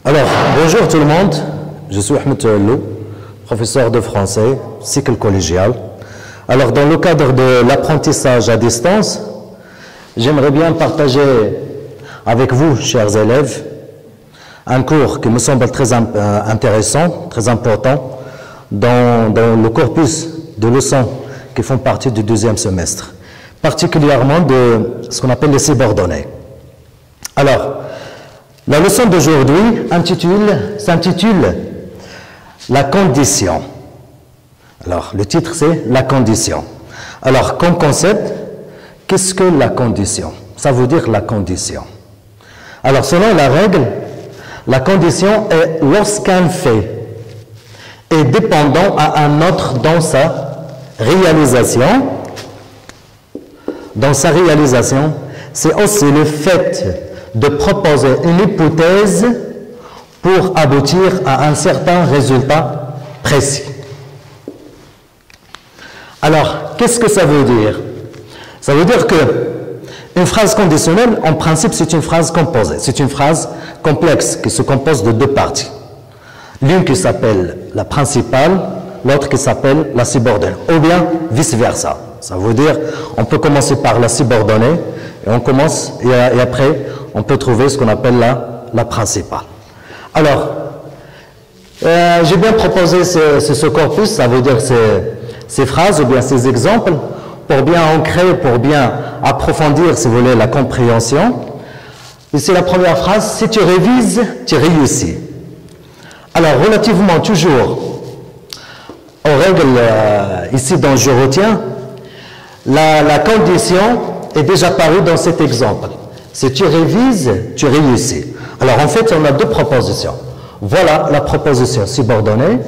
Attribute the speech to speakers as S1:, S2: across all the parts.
S1: Alors, bonjour tout le monde, je suis Ahmed Touallou, professeur de français, cycle collégial. Alors, dans le cadre de l'apprentissage à distance, j'aimerais bien partager avec vous, chers élèves, un cours qui me semble très intéressant, très important, dans le corpus de leçons qui font partie du deuxième semestre, particulièrement de ce qu'on appelle les subordonnés. Alors, la leçon d'aujourd'hui s'intitule « La condition ». Alors, le titre c'est « La condition ». Alors, comme concept, qu'est-ce que la condition? Ça veut dire la condition. Alors, selon la règle, la condition est lorsqu'un fait est dépendant à un autre dans sa réalisation. Dans sa réalisation, c'est aussi le fait de proposer une hypothèse pour aboutir à un certain résultat précis. Alors, qu'est-ce que ça veut dire? Ça veut dire que une phrase conditionnelle, en principe, c'est une phrase composée. C'est une phrase complexe qui se compose de deux parties. L'une qui s'appelle la principale, l'autre qui s'appelle la subordonnée, ou bien vice-versa. Ça veut dire, on peut commencer par la subordonnée, et après, on peut trouver ce qu'on appelle la principale. Alors, j'ai bien proposé ce corpus, ça veut dire ces phrases ou bien ces exemples, pour bien ancrer, pour bien approfondir, si vous voulez, la compréhension. Ici, la première phrase, si tu révises, tu réussis. Alors, relativement toujours aux règles ici dont je retiens, la condition est déjà parue dans cet exemple. Si tu révises, tu réussis. Alors, en fait, on a deux propositions. Voilà la proposition subordonnée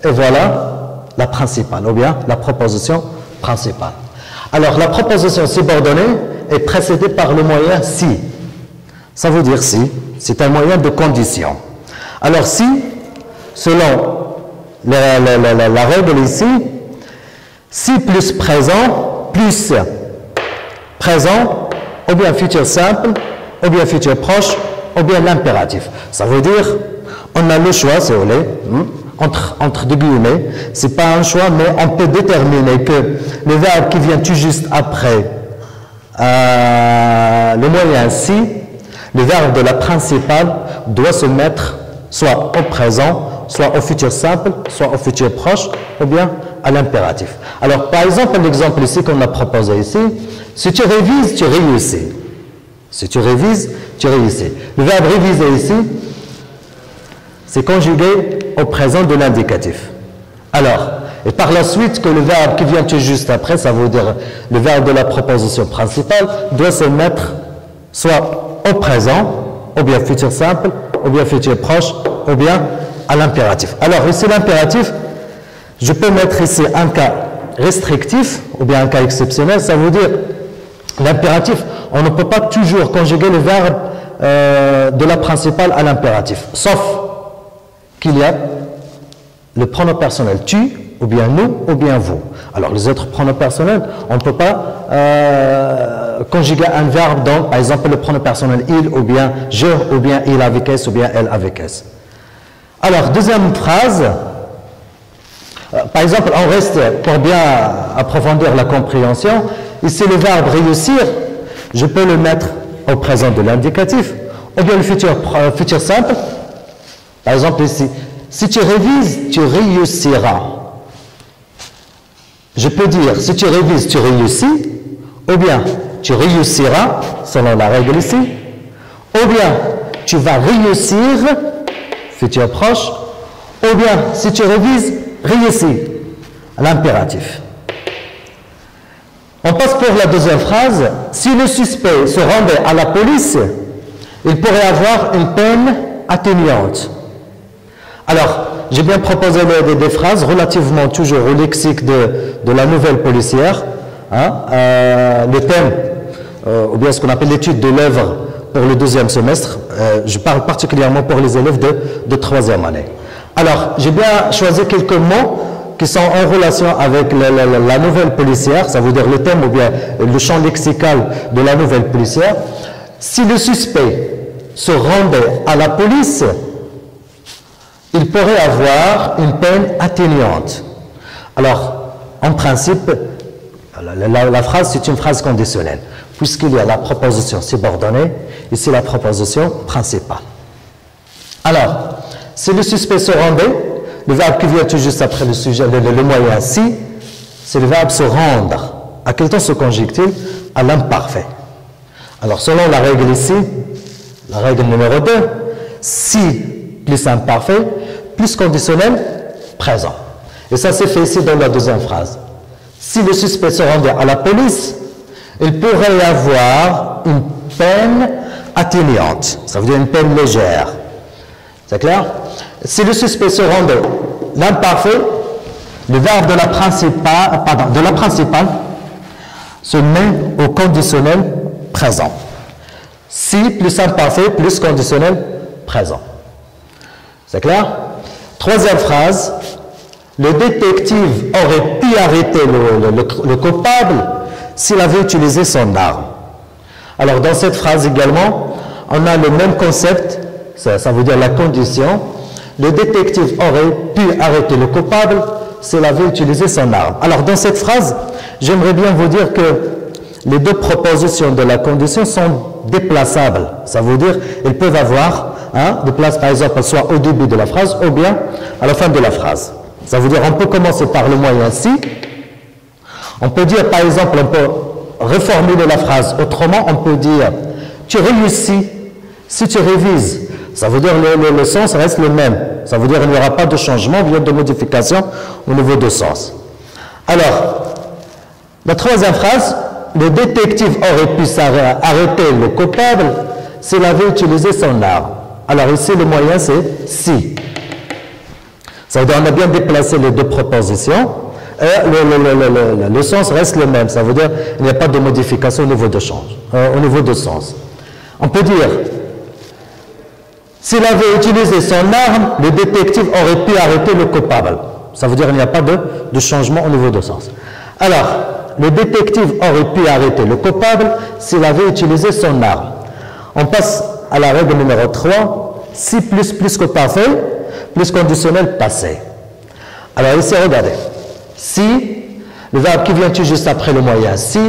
S1: et voilà la principale, ou bien la proposition principale. Alors, la proposition subordonnée est précédée par le moyen si. Ça veut dire si. C'est un moyen de condition. Alors, si, selon la règle ici, si plus présent, ou bien futur simple, ou bien futur proche, ou bien l'impératif. Ça veut dire, on a le choix, si vous voulez, entre deux guillemets. C'est pas un choix, mais on peut déterminer que le verbe qui vient tout juste après le moyen si, le verbe de la principale doit se mettre soit au présent, soit au futur simple, soit au futur proche, ou bien à l'impératif. Alors, par exemple, l'exemple ici qu'on a proposé ici, si tu révises, tu réussis. Si tu révises, tu réussis. Le verbe réviser ici, c'est conjugué au présent de l'indicatif. Alors, et par la suite que le verbe qui vient tout juste après, ça veut dire le verbe de la proposition principale, doit se mettre soit au présent, ou bien futur simple, ou bien futur proche, ou bien à l'impératif. Alors, ici, l'impératif, je peux mettre ici un cas restrictif, ou bien un cas exceptionnel, ça veut dire l'impératif, on ne peut pas toujours conjuguer le verbe de la principale à l'impératif, sauf qu'il y a le pronom personnel tu, ou bien nous, ou bien vous. Alors, les autres pronoms personnels, on ne peut pas conjuguer un verbe dans, par exemple, le pronom personnel il, ou bien je, ou bien il avec s, ou bien elle avec s. Alors, deuxième phrase, par exemple, on reste, pour bien approfondir la compréhension, ici le verbe réussir, je peux le mettre au présent de l'indicatif, ou bien le futur simple. Par exemple ici, si tu révises, tu réussiras. Je peux dire, si tu révises, tu réussis, ou bien tu réussiras, selon la règle ici, ou bien tu vas réussir, futur proche, ou bien si tu révises, réussis, l'impératif. On passe pour la deuxième phrase. Si le suspect se rendait à la police, il pourrait avoir une peine atténuante. Alors, j'ai bien proposé des phrases relativement toujours au lexique de la nouvelle policière. Le thème, ou bien ce qu'on appelle l'étude de l'œuvre pour le deuxième semestre. Je parle particulièrement pour les élèves de troisième année. Alors, j'ai bien choisi quelques mots qui sont en relation avec la nouvelle policière, ça veut dire le thème ou bien le champ lexical de la nouvelle policière. Si le suspect se rendait à la police, il pourrait avoir une peine atténuante. Alors, en principe, la phrase, c'est une phrase conditionnelle, puisqu'il y a la proposition subordonnée, ici la proposition principale. Alors, si le suspect se rendait, le verbe qui vient tout juste après le sujet, le moyen si, c'est le verbe se rendre. À quel temps se conjugue-t-il? À l'imparfait. Alors, selon la règle ici, la règle numéro 2, si plus imparfait, plus conditionnel, présent. Et ça c'est fait ici dans la deuxième phrase. Si le suspect se rendait à la police, il pourrait y avoir une peine atténuante. Ça veut dire une peine légère. C'est clair? Si le suspect se rendait, l'imparfait, le verbe de la principale se met au conditionnel présent. Si plus imparfait, plus conditionnel présent. C'est clair? Troisième phrase, le détective aurait pu arrêter le coupable s'il avait utilisé son arme. Alors dans cette phrase également, on a le même concept, ça veut dire la condition. Le détective aurait pu arrêter le coupable s'il avait utilisé son arme. Alors dans cette phrase, j'aimerais bien vous dire que les deux propositions de la condition sont déplaçables. Ça veut dire qu'ils peuvent avoir de place, par exemple, soit au début de la phrase ou bien à la fin de la phrase. Ça veut dire on peut commencer par le moyen si. On peut dire, par exemple, on peut reformuler la phrase autrement. On peut dire tu réussis si tu révises. Ça veut dire le sens reste le même. Ça veut dire qu'il n'y aura pas de changement, bien de modification au niveau de sens. Alors, la troisième phrase, le détective aurait pu arrêter le coupable s'il avait utilisé son arme. Alors ici, le moyen, c'est si. Ça veut dire qu'on a bien déplacé les deux propositions et le sens reste le même. Ça veut dire qu'il n'y a pas de modification au niveau de au niveau de sens. On peut dire, s'il avait utilisé son arme, le détective aurait pu arrêter le coupable. Ça veut dire qu'il n'y a pas de changement au niveau de sens. Alors, le détective aurait pu arrêter le coupable s'il avait utilisé son arme. On passe à la règle numéro 3, si plus que parfait, plus conditionnel passé. Alors ici, regardez. Si, le verbe qui vient tout juste après le moyen si,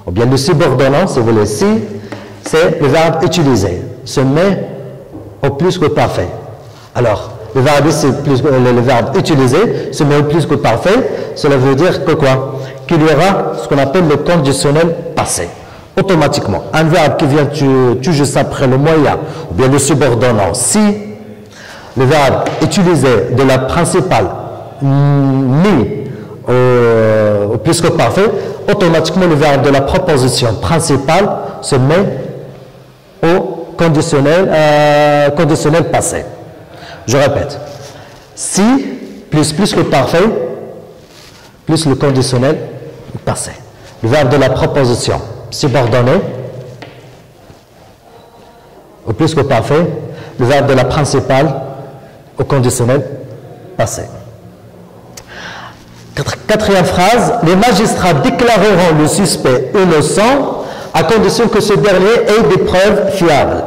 S1: ou bien le subordonnant, si vous voulez si, c'est le verbe utiliser, se met au plus que parfait. Alors, le verbe ici, le verbe utiliser, se met au plus que parfait, cela veut dire que quoi? Qu'il y aura ce qu'on appelle le conditionnel passé. Automatiquement, un verbe qui vient tout juste après le moyen, ou bien le subordonnant si, le verbe utilisé de la principale mis au plus que parfait, automatiquement le verbe de la proposition principale se met au conditionnel passé. Je répète, si plus que parfait, plus le conditionnel passé. Le verbe de la proposition subordonné au plus que parfait, le verbe de la principale au conditionnel passé. Quatrième phrase, les magistrats déclareront le suspect innocent à condition que ce dernier ait des preuves fiables.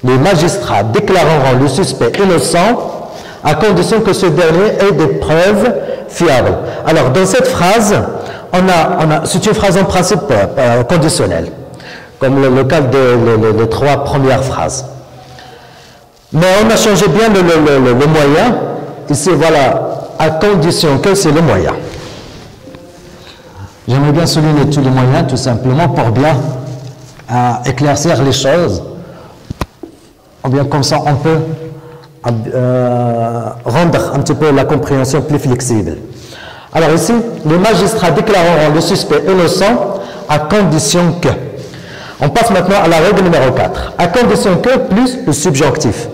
S1: Les magistrats déclareront le suspect innocent à condition que ce dernier ait des preuves fiables. Alors, dans cette phrase, c'est une phrase en principe conditionnelle, comme le cas des trois premières phrases. Mais on a changé bien le moyen. Ici, voilà, à condition que c'est le moyen. J'aimerais bien souligner tous les moyens, tout simplement, pour bien éclaircir les choses. Ou bien comme ça, on peut rendre un petit peu la compréhension plus flexible. Alors ici, les magistrats déclareront le suspect innocent à condition que. On passe maintenant à la règle numéro 4. À condition que plus le subjonctif.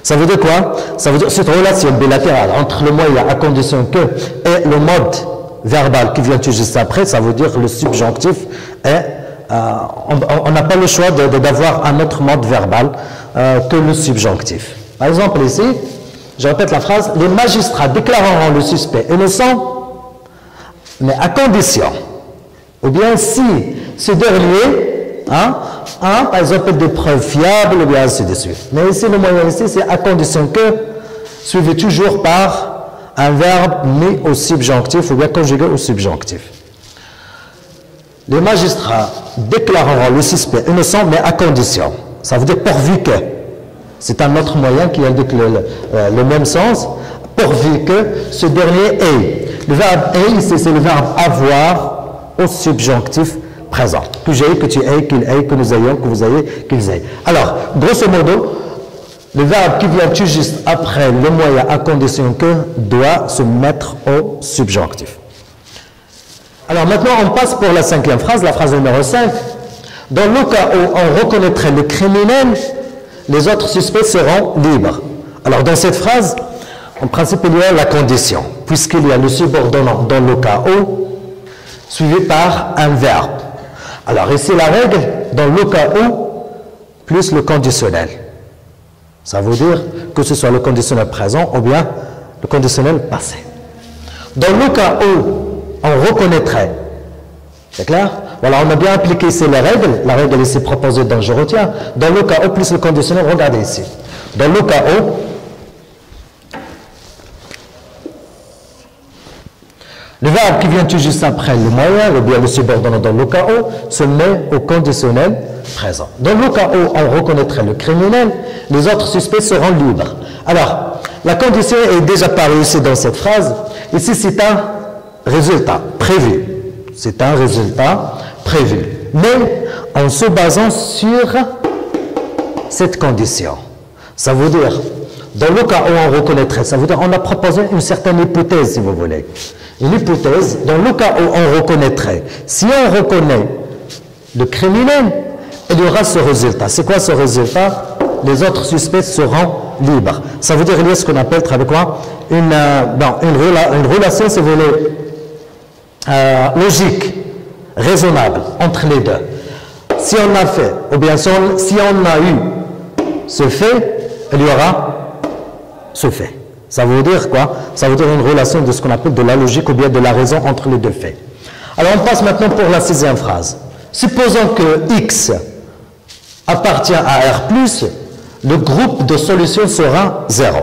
S1: Ça veut dire quoi? Ça veut dire cette relation bilatérale entre le moyen à condition que et le mode verbal qui vient tout juste après, ça veut dire le subjonctif est on n'a pas le choix d'avoir un autre mode verbal que le subjonctif. Par exemple ici, je répète la phrase, les magistrats déclareront le suspect innocent, mais à condition, ou bien si ce dernier hein, par exemple, des preuves fiables, ou bien ainsi de suite. Mais ici, le moyen ici, c'est à condition que, suivi toujours par un verbe mis au subjonctif ou bien conjugué au subjonctif. Les magistrats déclareront le suspect innocent, mais à condition. Ça veut dire pourvu que. C'est un autre moyen qui indique le même sens. Pourvu que ce dernier ait. Le verbe ait, c'est le verbe avoir au subjonctif présent. Que j'ai, que tu aies, qu'il ait, que nous ayons, que vous ayez, qu'ils aient. Alors, grosso modo, le verbe qui vient tout juste après le moyen à condition que doit se mettre au subjonctif. Alors maintenant, on passe pour la cinquième phrase, la phrase numéro 5. Dans le cas où on reconnaîtrait le criminel, les autres suspects seront libres. Alors dans cette phrase, en principe, il y a la condition, puisqu'il y a le subordonnat dans le cas où, suivi par un verbe. Alors ici, la règle, dans le cas où, plus le conditionnel. Ça veut dire que ce soit le conditionnel présent ou bien le conditionnel passé. Dans le cas où on reconnaîtrait, c'est clair? Voilà, on a bien appliqué ici les règles. La règle ici proposée, donc je retiens. Dans le cas où plus le conditionnel, regardez ici. Dans le cas où, le verbe qui vient tout juste après le moyen, ou bien le subordonnat dans le cas où, se met au conditionnel présent. Dans le cas où on reconnaîtrait le criminel, les autres suspects seront libres. Alors, la condition est déjà parue ici dans cette phrase. Ici, c'est un résultat prévu. C'est un résultat prévu. Mais en se basant sur cette condition. Ça veut dire, dans le cas où on reconnaîtrait, ça veut dire on a proposé une certaine hypothèse, si vous voulez. Une hypothèse, dans le cas où on reconnaîtrait, si on reconnaît le criminel, il y aura ce résultat. C'est quoi ce résultat? Les autres suspects seront libres. Ça veut dire qu'il y a ce qu'on appelle, avec quoi? Une relation, si vous voulez, logique, raisonnable entre les deux. Si on a fait, ou bien si on a eu ce fait, il y aura ce fait. Ça veut dire quoi? Ça veut dire une relation de ce qu'on appelle de la logique ou bien de la raison entre les deux faits. Alors on passe maintenant pour la sixième phrase. Supposons que X appartient à R+, le groupe de solutions sera 0.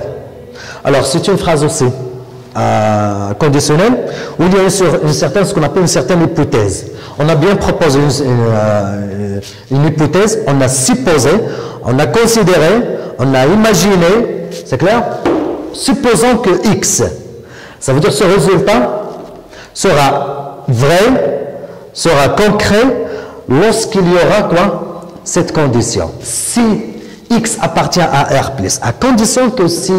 S1: Alors c'est une phrase aussi conditionnelle où il y a ce qu'on appelle une certaine hypothèse. On a bien proposé une hypothèse, on a supposé, on a considéré, on a imaginé, c'est clair? Supposons que X, ça veut dire ce résultat sera vrai, sera concret lorsqu'il y aura quoi? Cette condition. Si X appartient à R+, à condition que si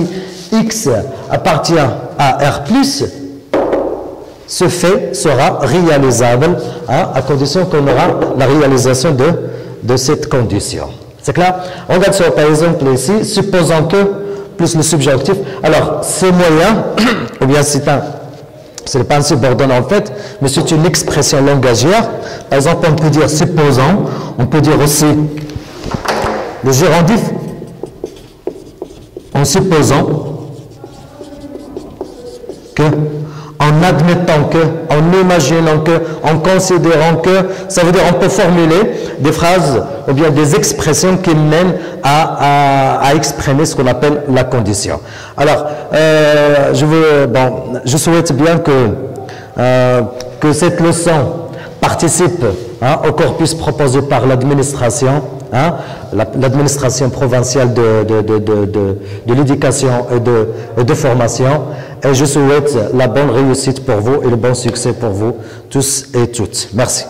S1: X appartient à R+, ce fait sera réalisable, hein, à condition qu'on aura la réalisation de cette condition. C'est clair? On regarde sur, par exemple ici, supposons que plus le subjonctif. Alors, ces moyens, ou bien ce n'est pas un subordonnat en fait, mais c'est une expression langagière. Par exemple, on peut dire supposons, on peut dire aussi le gérondif, en supposant que, en admettant que, en imaginant que, en considérant que, ça veut dire on peut formuler des phrases ou bien des expressions qui mènent à exprimer ce qu'on appelle la condition. Alors, je souhaite bien que cette leçon participe, hein, au corpus proposé par l'administration, hein, l'administration provinciale de l'éducation et de formation. Et je souhaite la bonne réussite pour vous et le bon succès pour vous tous et toutes. Merci.